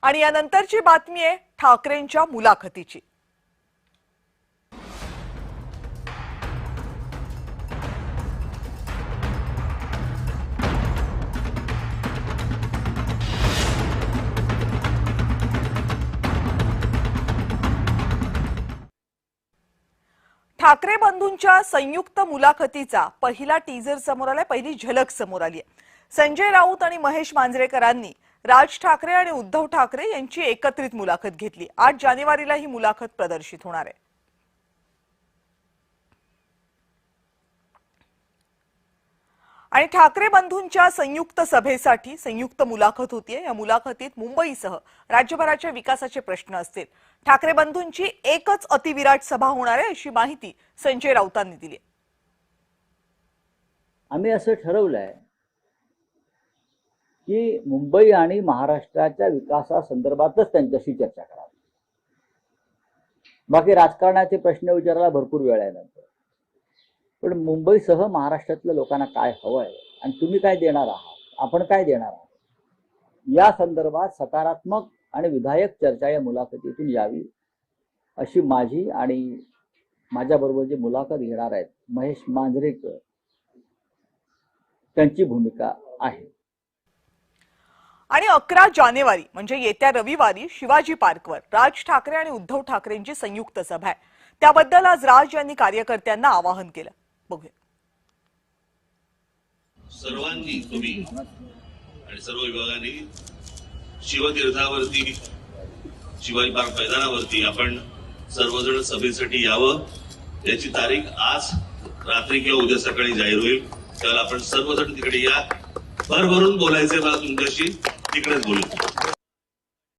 आणि यानंतरची बातमी आहे ठाकरेंच्या मुलाखतीची। ठाकरे बंधूंच्या संयुक्त मुलाखतीचा पहिला टीजर समोर आलाय, पहिली झलक समोर आली आहे। संजय राऊत आणि महेश मांजरेकरांनी राज ठाकरे आणि उद्धव ठाकरे यांची एकत्रित मुलाखत घेतली। 8 जानेवारीला ही मुलाखत प्रदर्शित होणार आहे। आणि ठाकरे बंधूंच्या संयुक्त सभेसाठी संयुक्त मुलाखत होतीये। या मुलाखतीत मुंबईसह राज्यभराच्या विकासाचे प्रश्न असतील। ठाकरे बंधूंची एकच अतिविराट सभा होणार आहे अशी माहिती संजय राऊतांनी दिली। आम्ही असं ठरवलंय की मुंबई आणि महाराष्ट्राच्या विकासासंदर्भातच त्यांच्याशी चर्चा करावी। बाकी राजकारणाचे प्रश्न विचारायला भरपूर वेळ आहे नंतर, पण मुंबईसह महाराष्ट्रातल्या लोकांना काय हवंय आणि तुम्ही काय देणार आहात, आपण काय देणार आहात, या संदर्भात सकारात्मक आणि विधायक चर्चा या मुलाखतीतून यावी अशी माझी आणि माझ्याबरोबर जे मुलाखत घेणार आहेत महेश मांजरेकर त्यांची भूमिका आहे। आणि 11 जानेवारी म्हणजे येत्या रविवारी शिवाजी पार्कवर राज ठाकरे आणि उद्धव ठाकरेंची संयुक्त सभा आहे। त्याबद्दल आज राज यांनी कार्यकर्त्यांना आवाहन केलं, बघूया। सर्वांनी तुम्ही आणि सर्व विभागांनी शिवतीर्थावरती शिवाजी पार्क मैदानावरती आपण सर्वजण सभेसाठी यावं। याची तारीख आज रात्री किंवा उद्या सकाळी जाहीर होईल, त्याला आपण सर्वजण तिकडे या। भरभरून बोलायचंय मला तुमच्याशी, तिकडेच बोलू।